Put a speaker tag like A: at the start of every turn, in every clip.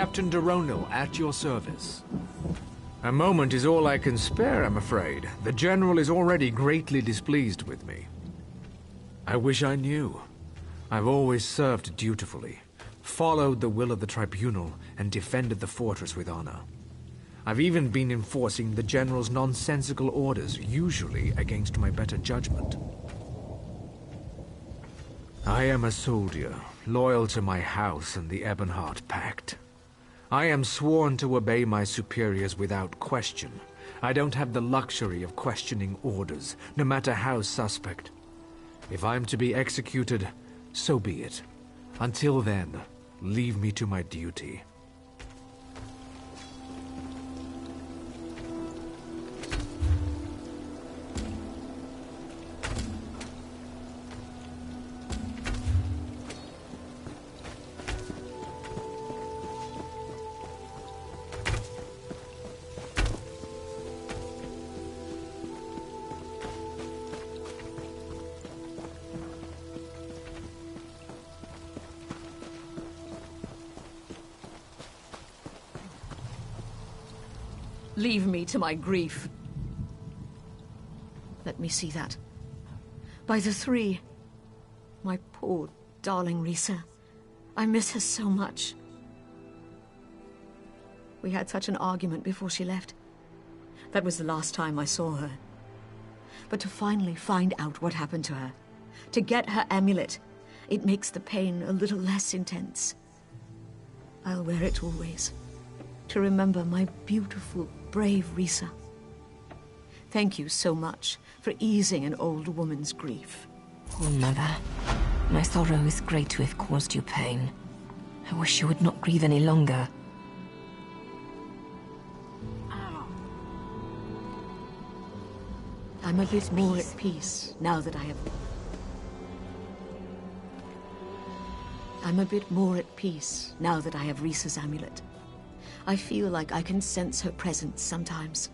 A: Captain Deronil, at your service. A moment is all I can spare, I'm afraid. The General is already greatly displeased with me. I wish I knew. I've always served dutifully, followed the will of the Tribunal, and defended the fortress with honor. I've even been enforcing the General's nonsensical orders, usually against my better judgment. I am a soldier, loyal to my house and the Ebonheart Pact. I am sworn to obey my superiors without question. I don't have the luxury of questioning orders, no matter how suspect. If I'm to be executed, so be it. Until then, leave me to my duty.
B: Leave me to my grief. Let me see that. By the three. My poor, darling Risa. I miss her so much. We had such an argument before she left. That was the last time I saw her. But to finally find out what happened to her, to get her amulet, it makes the pain a little less intense. I'll wear it always, to remember my beautiful, brave Risa. Thank you so much for easing an old woman's grief.
C: Oh, Mother. My sorrow is great to have caused you pain. I wish you would not grieve any longer.
B: I'm a bit more at peace now that I have... I'm a bit more at peace now that I have Risa's amulet. I feel like I can sense her presence sometimes,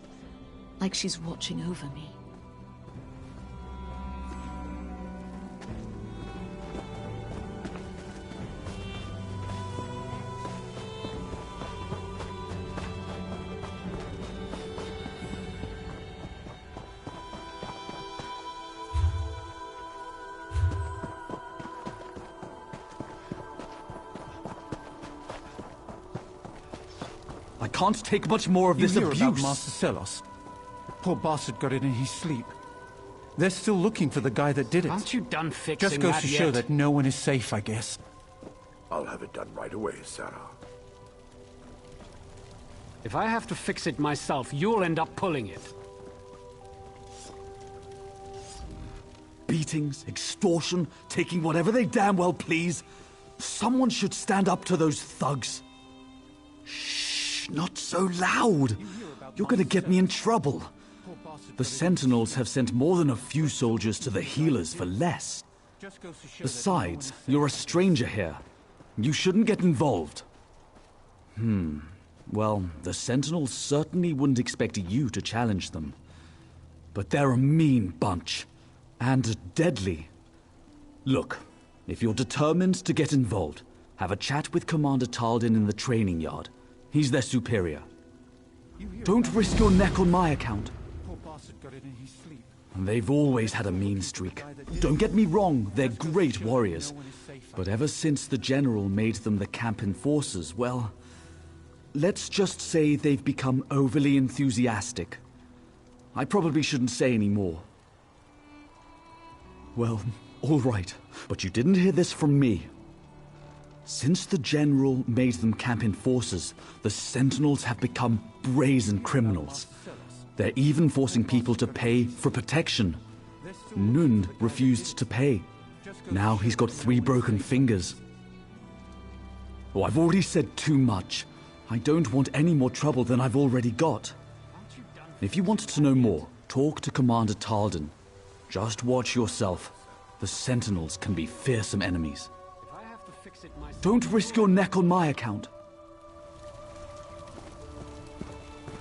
B: like she's watching over me.
D: I can't take much more of this abuse.
E: About Master Selos. Poor bastard got it in his sleep. They're still looking for the guy that did it.
F: Aren't you done fixing
E: Just goes
F: that
E: to
F: yet?
E: show that no one is safe, I guess.
G: I'll have it done right away, Sarah.
F: If I have to fix it myself, you'll end up pulling it.
D: Beatings, extortion, taking whatever they damn well please. Someone should stand up to those thugs. Shh, not so loud. You're gonna get me in trouble. The Sentinels have sent more than a few soldiers to the healers for less. Besides, you're a stranger here. You shouldn't get involved. Well, the Sentinels certainly wouldn't expect you to challenge them. But they're a mean bunch. And deadly. Look, if you're determined to get involved, have a chat with Commander Talden in the training yard. He's their superior. Don't risk your neck on my account. They've always had a mean streak. Don't get me wrong, they're great warriors. But ever since the General made them the camp enforcers, well, let's just say they've become overly enthusiastic. I probably shouldn't say any more. Well, all right, but you didn't hear this from me. Since the General made them camp enforcers, the Sentinels have become brazen criminals. They're even forcing people to pay for protection. Nund refused to pay. Now he's got 3 broken fingers. Oh, I've already said too much. I don't want any more trouble than I've already got. If you want to know more, talk to Commander Talden. Just watch yourself. The Sentinels can be fearsome enemies. Don't risk your neck on my account.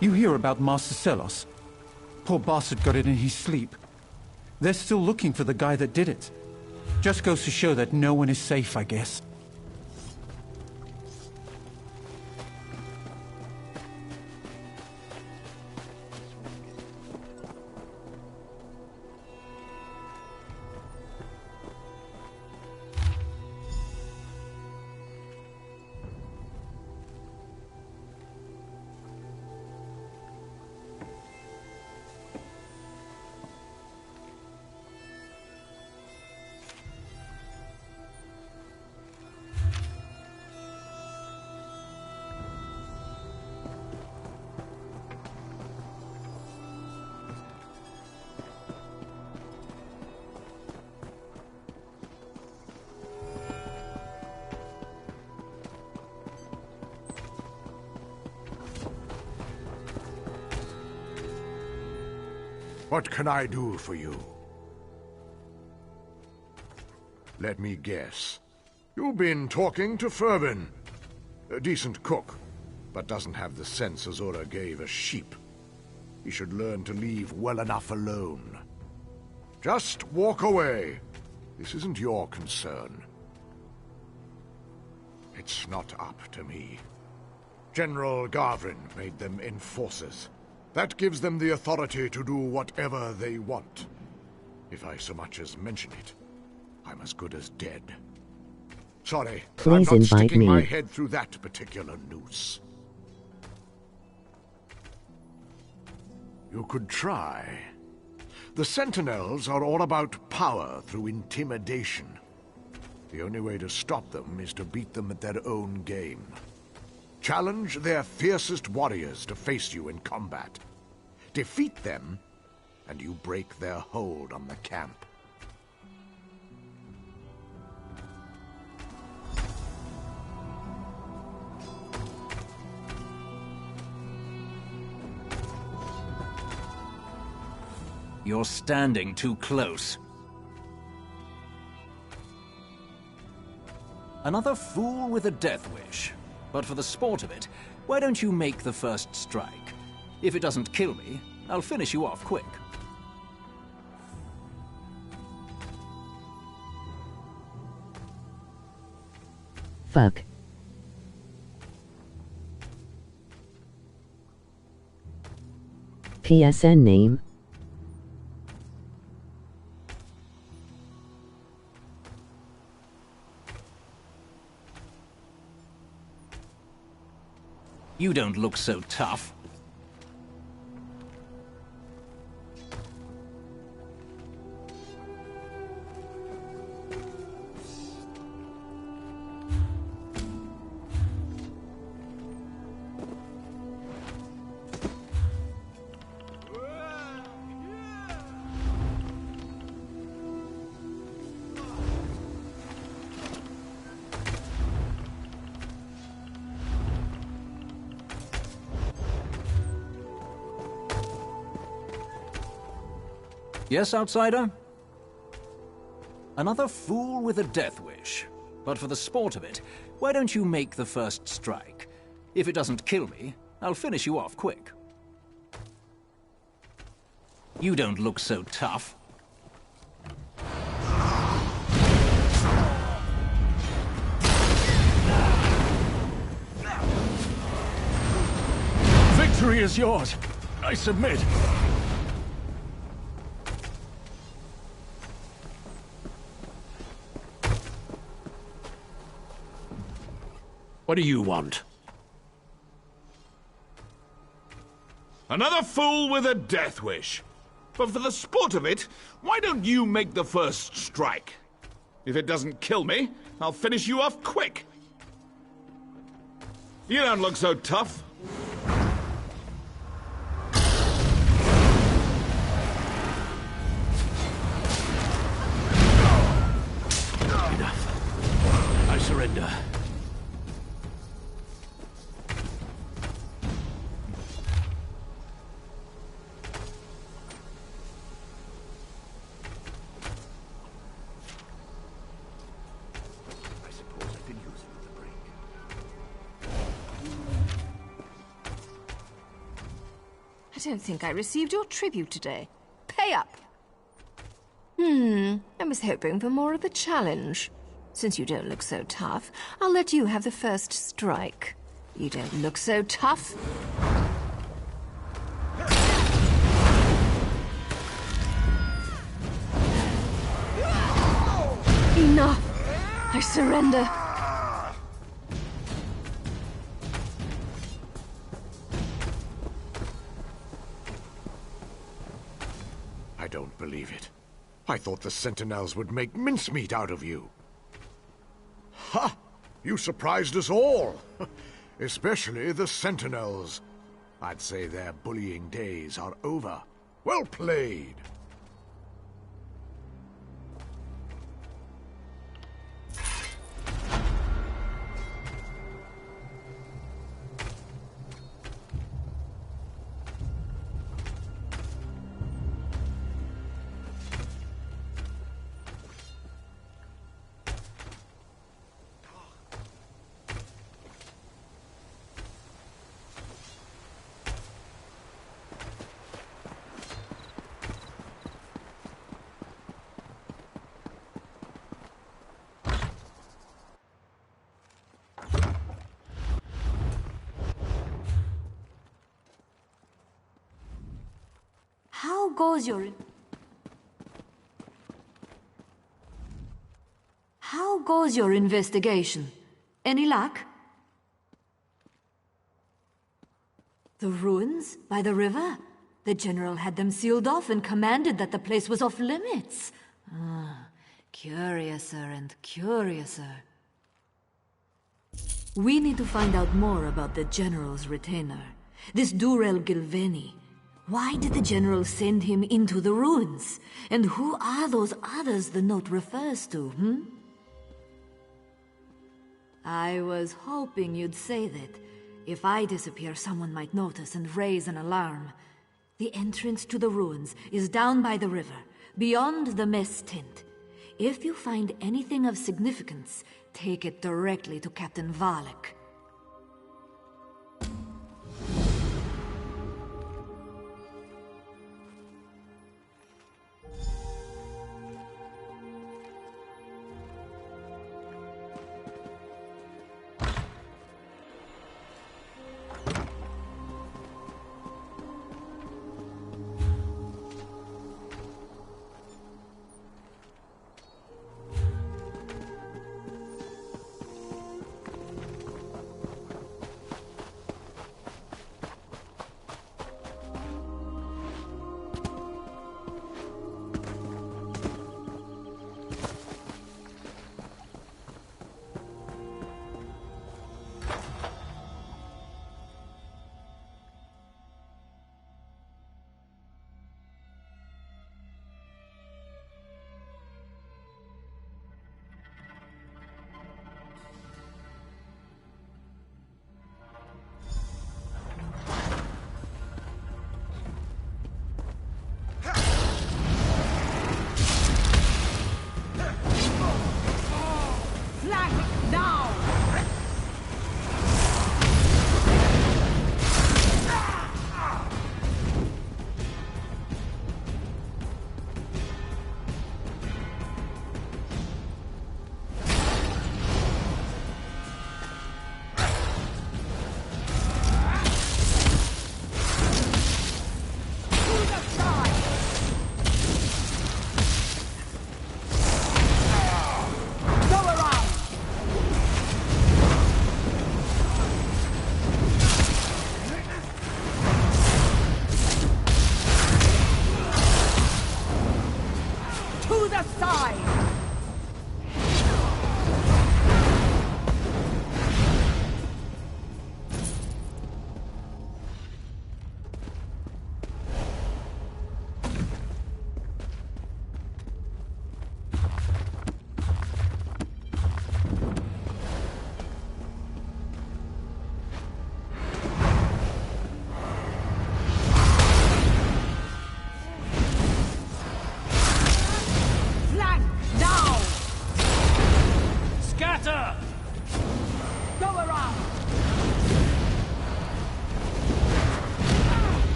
E: You hear about Master Selos? Poor bastard got it in his sleep. They're still looking for the guy that did it. Just goes to show that no one is safe, I guess.
G: What can I do for you? Let me guess. You've been talking to Fervin. A decent cook, but doesn't have the sense Azura gave a sheep. He should learn to leave well enough alone. Just walk away. This isn't your concern. It's not up to me. General Garvin made them enforcers. That gives them the authority to do whatever they want. If I so much as mention it, I'm as good as dead. Sorry,
H: Please
G: I'm not
H: invite
G: sticking
H: me.
G: my head through that particular noose. You could try. The Sentinels are all about power through intimidation. The only way to stop them is to beat them at their own game. Challenge their fiercest warriors to face you in combat. Defeat them, and you break their hold on the camp.
I: You're standing too close. Another fool with a death wish. But for the sport of it, why don't you make the first strike? If it doesn't kill me, I'll finish you off quick.
H: Fuck. PSN name.
I: You don't look so tough. Yes, outsider? Another fool with a death wish. But for the sport of it, why don't you make the first strike? If it doesn't kill me, I'll finish you off quick. You don't look so tough.
A: Victory is yours. I submit. What do you want?
J: Another fool with a death wish. But for the sport of it, why don't you make the first strike? If it doesn't kill me, I'll finish you off quick. You don't look so tough.
A: Enough. I surrender.
C: I don't think I received your tribute today. Pay up! I was hoping for more of a challenge. Since you don't look so tough, I'll let you have the first strike. You don't look so tough. Enough! I surrender.
G: I don't believe it. I thought the Sentinels would make mincemeat out of you. Ha! You surprised us all. Especially the Sentinels. I'd say their bullying days are over. Well played.
C: How goes your investigation? Any luck? The ruins by the river? The general had them sealed off and commanded that the place was off limits. Curiouser and curiouser. We need to find out more about the general's retainer, this Durel Gilveni. Why did the general send him into the ruins? And who are those others the note refers to, I was hoping you'd say that. If I disappear, someone might notice and raise an alarm. The entrance to the ruins is down by the river, beyond the mess tent. If you find anything of significance, take it directly to Captain Valek.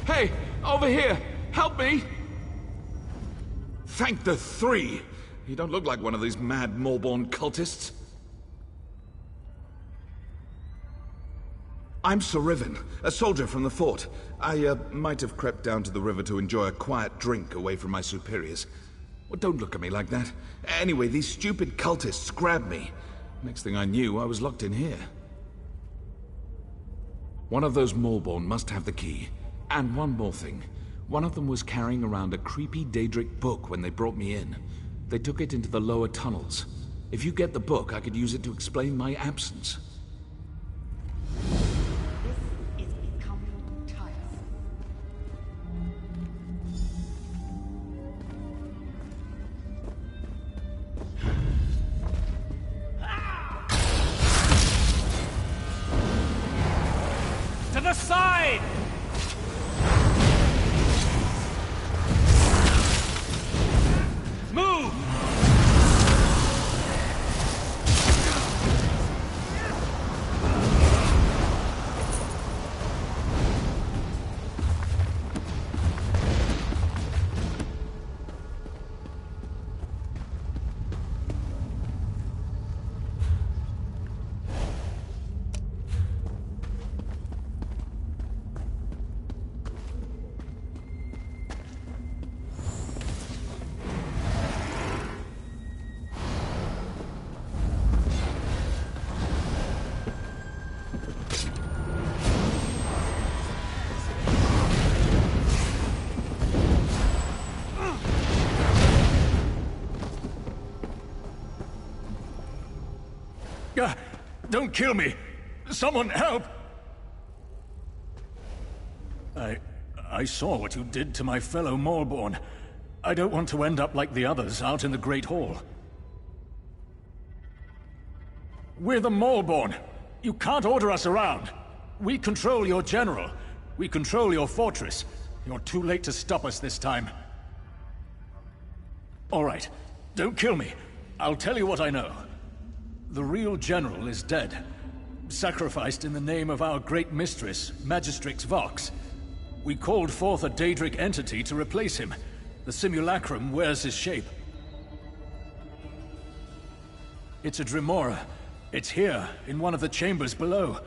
J: Hey, over here! Help me! Thank the three! You don't look like one of these mad Morborn cultists. I'm Sir Riven, a soldier from the fort. I might have crept down to the river to enjoy a quiet drink away from my superiors. Well, don't look at me like that. Anyway, these stupid cultists grabbed me. Next thing I knew, I was locked in here. One of those Morborn must have the key. And one more thing. One of them was carrying around a creepy Daedric book when they brought me in. They took it into the lower tunnels. If you get the book, I could use it to explain my absence.
K: This is Don't kill me! Someone help! I saw what you did to my fellow Maulborn. I don't want to end up like the others out in the Great Hall. We're the Maulborn. You can't order us around. We control your general. We control your fortress. You're too late to stop us this time. All right. Don't kill me. I'll tell you what I know. The real general is dead. Sacrificed in the name of our great mistress, Magistrix Vox. We called forth a Daedric entity to replace him. The simulacrum wears his shape. It's a Dremora. It's here, in one of the chambers below.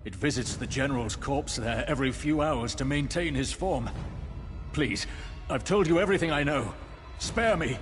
K: It visits the General's corpse there every few hours to maintain his form. Please, I've told you everything I know. Spare me.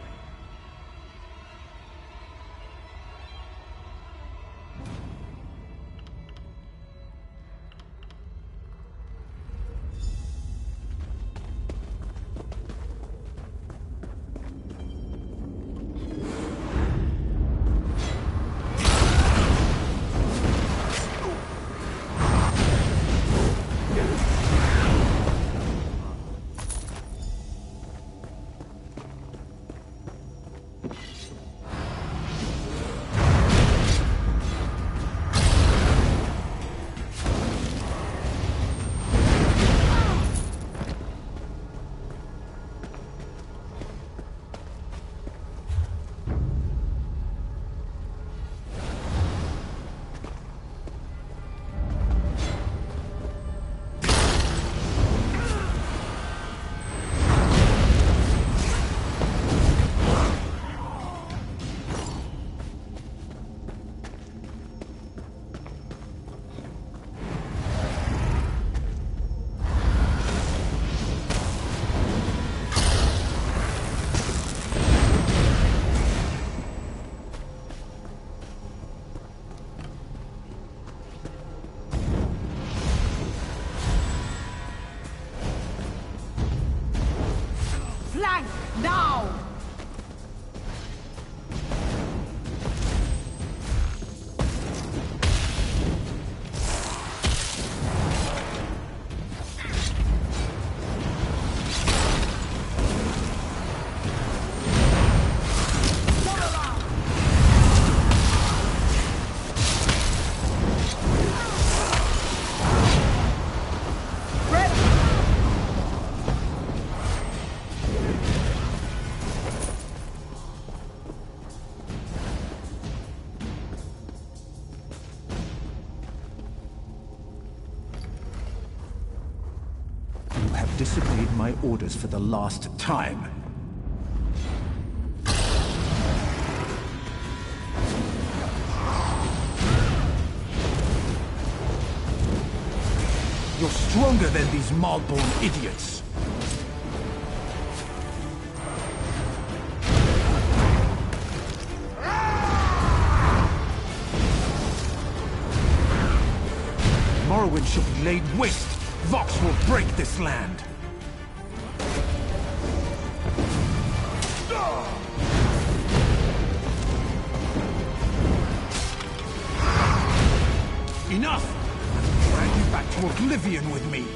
E: Disobeyed my orders for the last time.
K: You're stronger than these Maulborn idiots. Morrowind shall be laid waste. Vox will break this land. Enough! Drag you back to oblivion with me.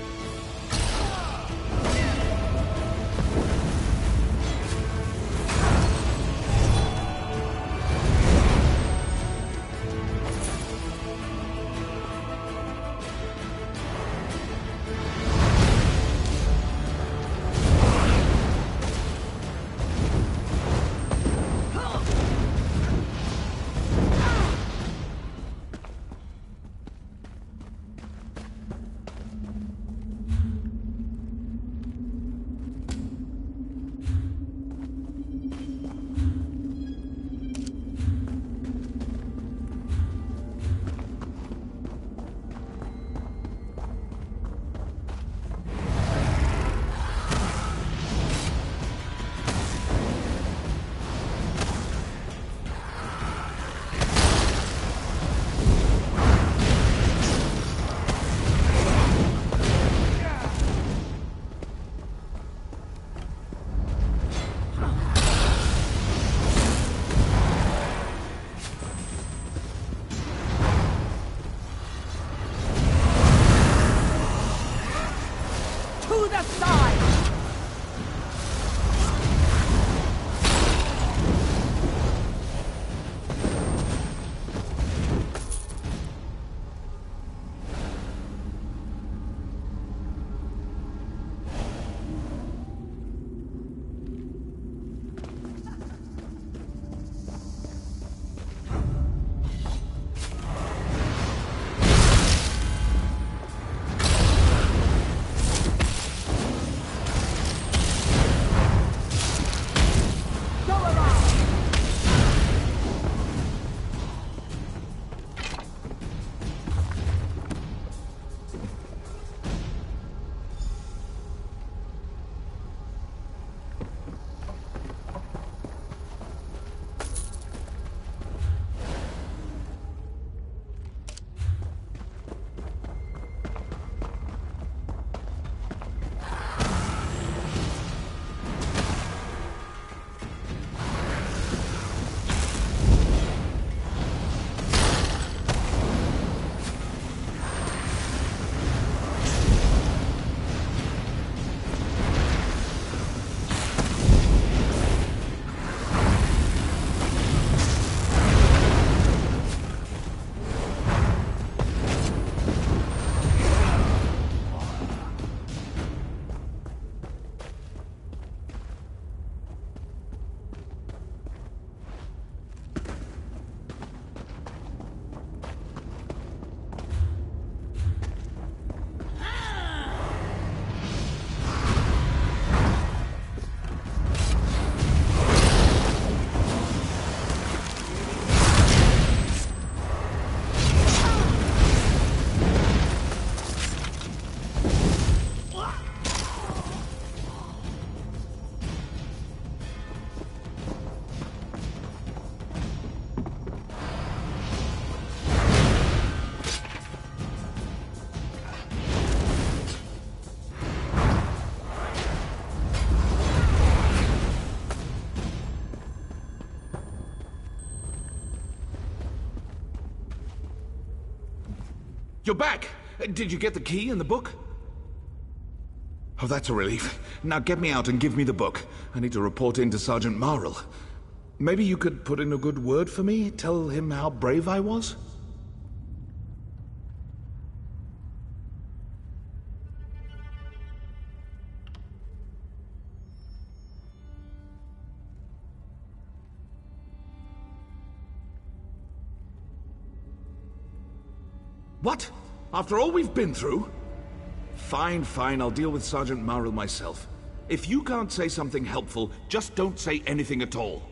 J: You're back! Did you get the key and the book? Oh, that's a relief. Now get me out and give me the book. I need to report in to Sergeant Marl. Maybe you could put in a good word for me? Tell him how brave I was? What? After all we've been through? Fine, fine, I'll deal with Sergeant Marl myself. If you can't say something helpful, just don't say anything at all.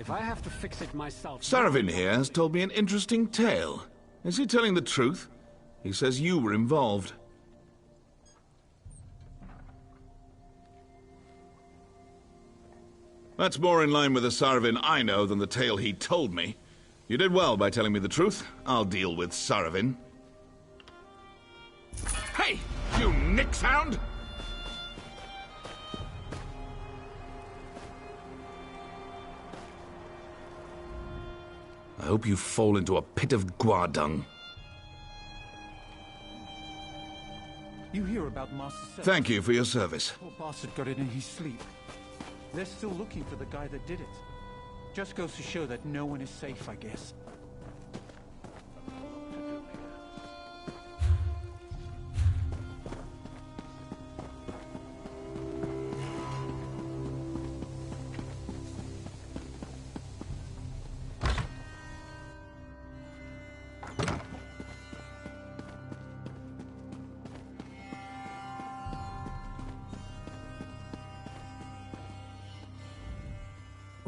F: If I have to fix it myself...
J: Saravin here has told me an interesting tale. Is he telling the truth? He says you were involved. That's more in line with the Saravin I know than the tale he told me. You did well by telling me the truth. I'll deal with Saravin. Hey, you nixhound! I hope you fall into a pit of guardung.
E: You hear about Master Sellers?
J: Thank you for your service.
E: Poor bastard got it in his sleep. They're still looking for the guy that did it. Just goes to show that no one is safe, I guess.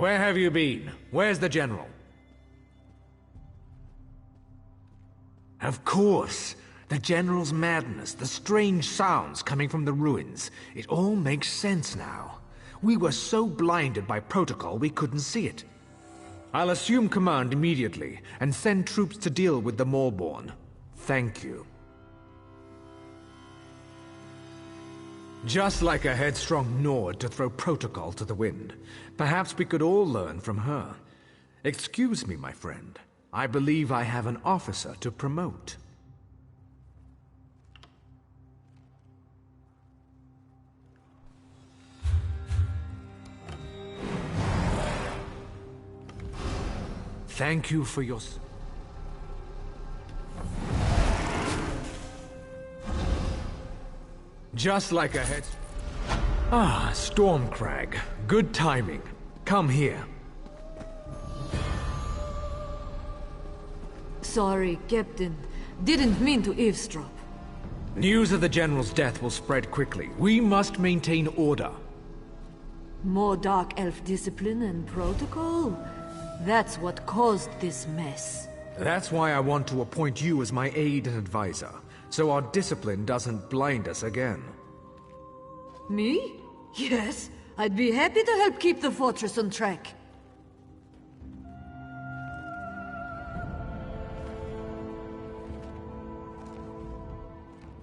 A: Where have you been? Where's the General? Of course! The General's madness, the strange sounds coming from the ruins. It all makes sense now. We were so blinded by protocol we couldn't see it. I'll assume command immediately and send troops to deal with the Maulborn. Thank you. Just like a headstrong Nord to throw protocol to the wind. Perhaps we could all learn from her. Excuse me, my friend. I believe I have an officer to promote. Thank you for your... Just like a head... Ah, Stormcrag. Good timing. Come here.
C: Sorry, Captain. Didn't mean to eavesdrop.
A: News of the General's death will spread quickly. We must maintain order.
C: More Dark Elf discipline and protocol? That's what caused this mess.
A: That's why I want to appoint you as my aide and advisor, so our discipline doesn't blind us again.
C: Me? Yes, I'd be happy to help keep the fortress on track.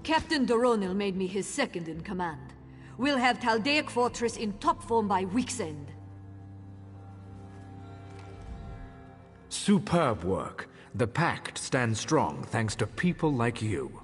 C: Captain Doronil made me his second in command. We'll have Taldaic Fortress in top form by week's end.
A: Superb work. The Pact stands strong thanks to people like you.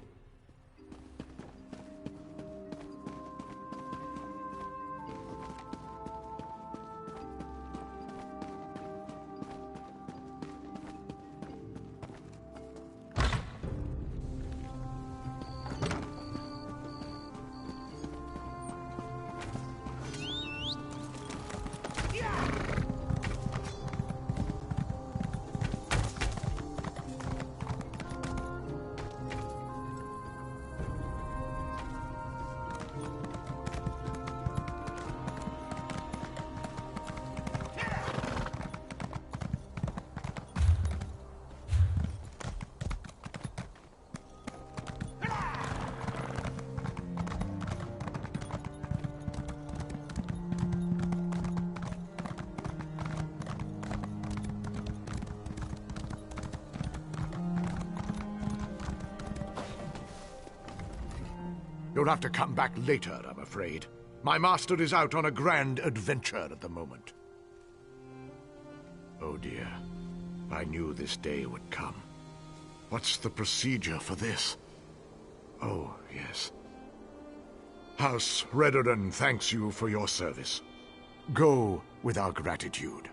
G: You'll have to come back later, I'm afraid. My master is out on a grand adventure at the moment. Oh dear. I knew this day would come. What's the procedure for this? Oh, yes. House Redoran thanks you for your service. Go with our gratitude.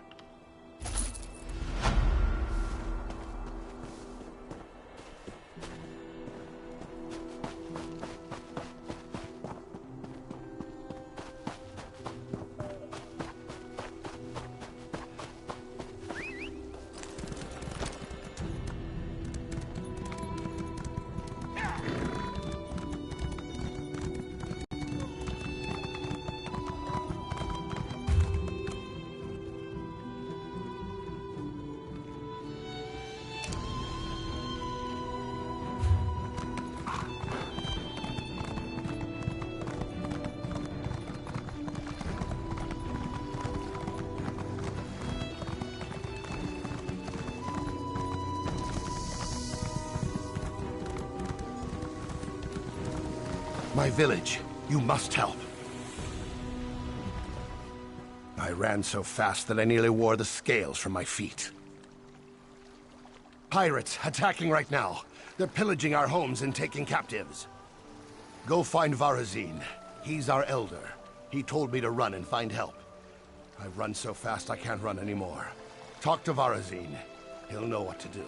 L: My village. You must help. I ran so fast that I nearly wore the scales from my feet. Pirates attacking right now. They're pillaging our homes and taking captives. Go find Varazine. He's our elder. He told me to run and find help. I've run so fast I can't run anymore. Talk to Varazine. He'll know what to do.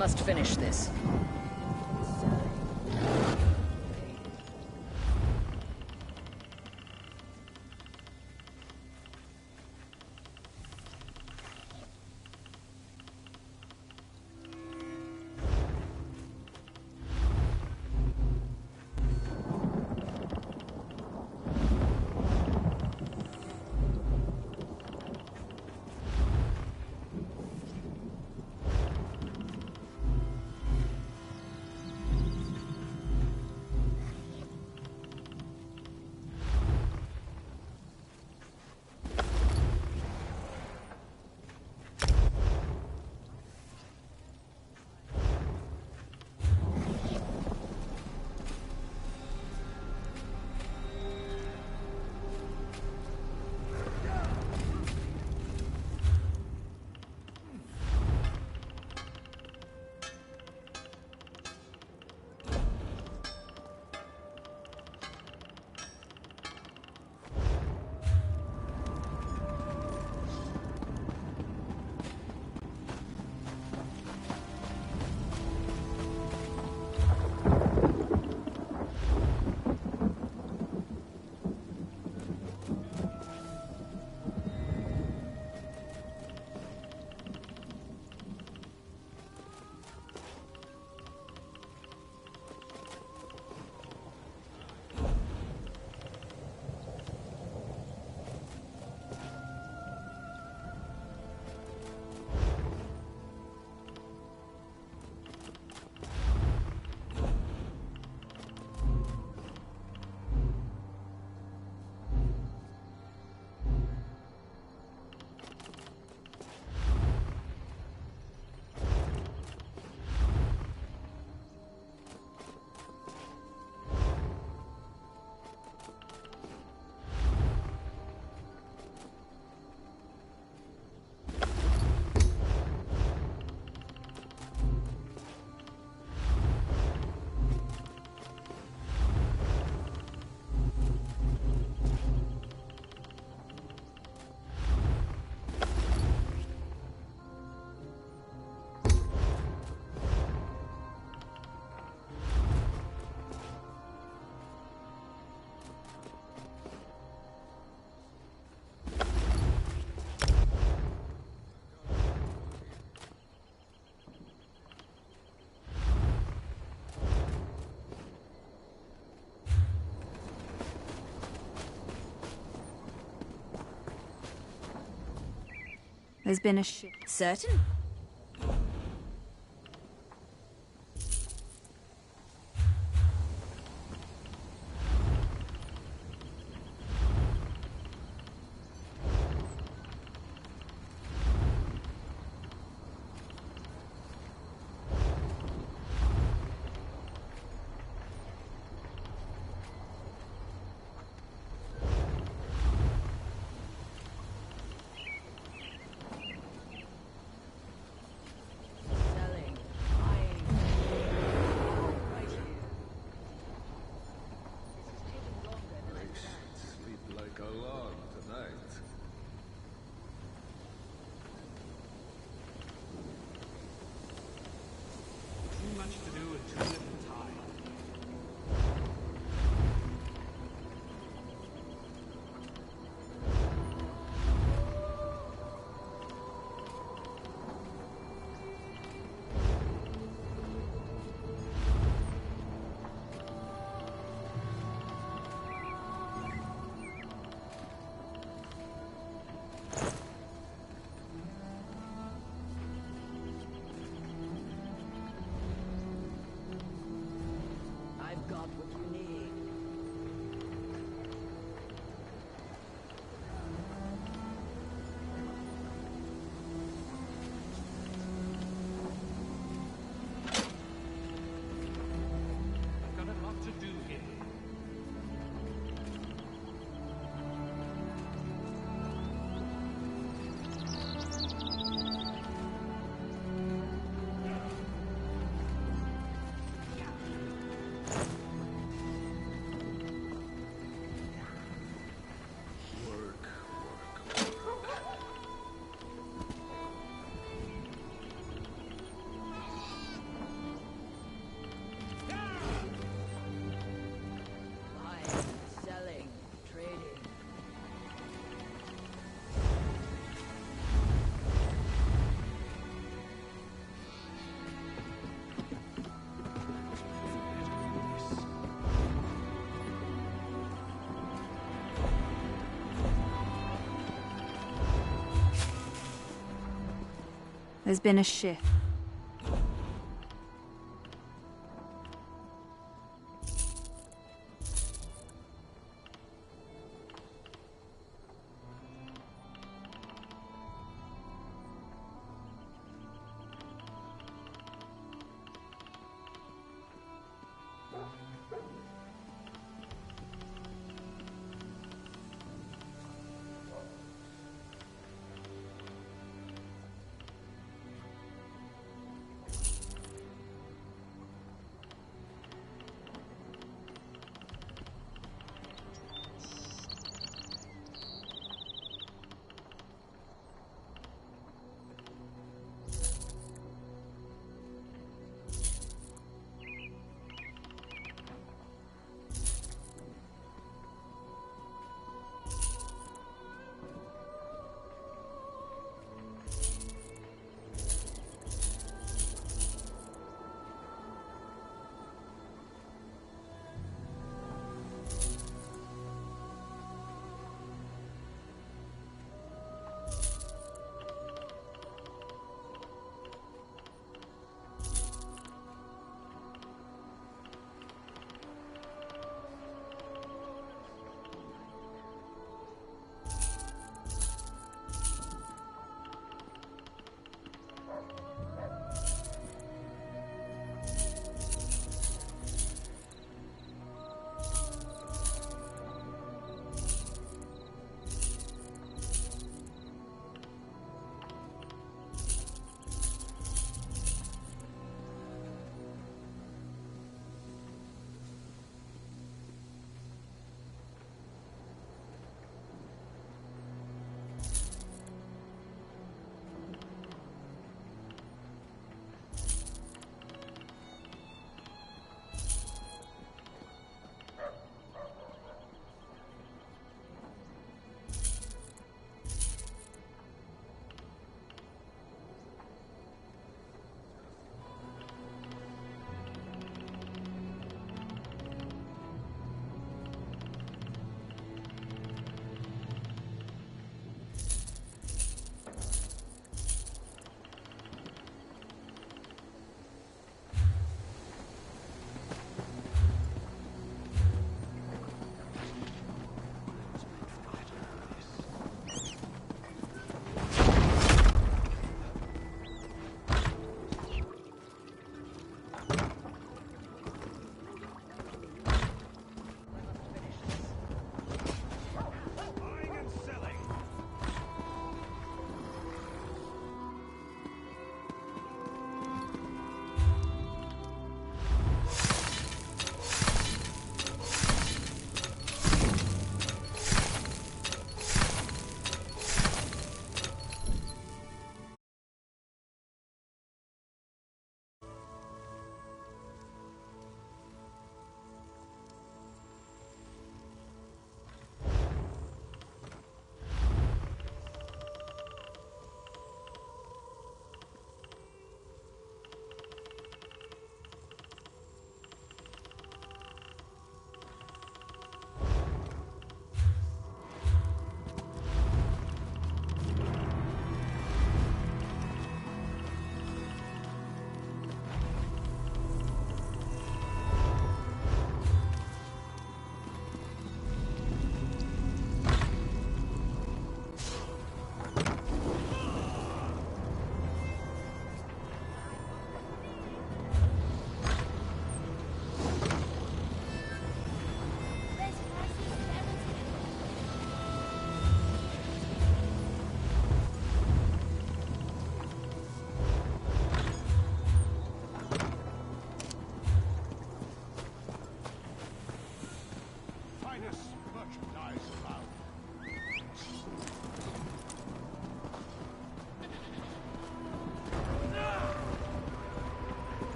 M: must finish this.
N: There's been a Certain? There's been a shift.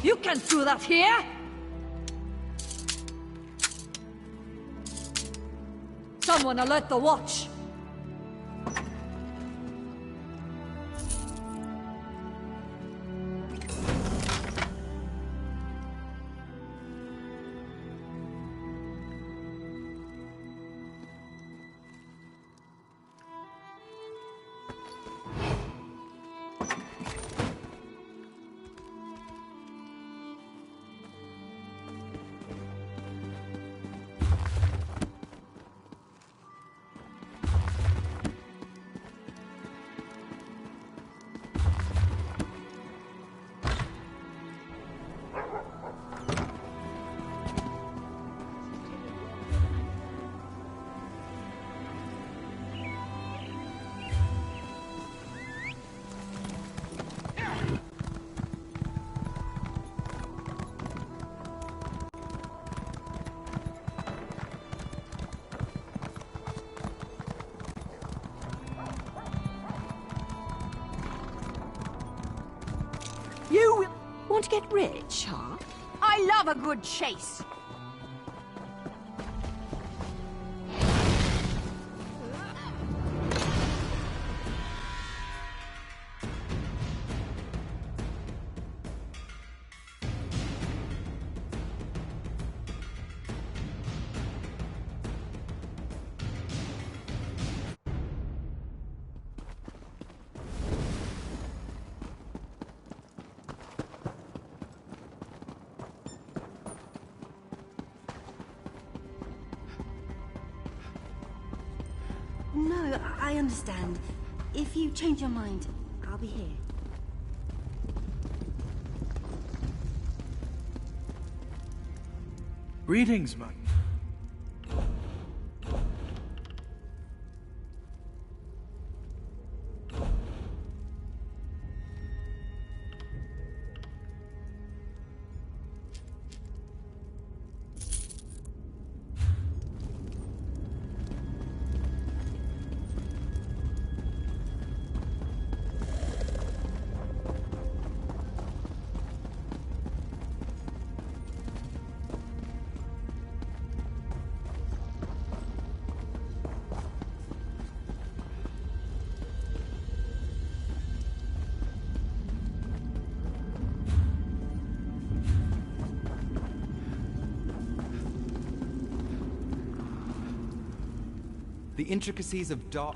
C: You can't do that here! Someone alert the watch!
M: You want to get rich, huh? I love a good chase.
O: No, I understand. If you change your mind, I'll be here.
P: Greetings, man.
Q: The intricacies of dark...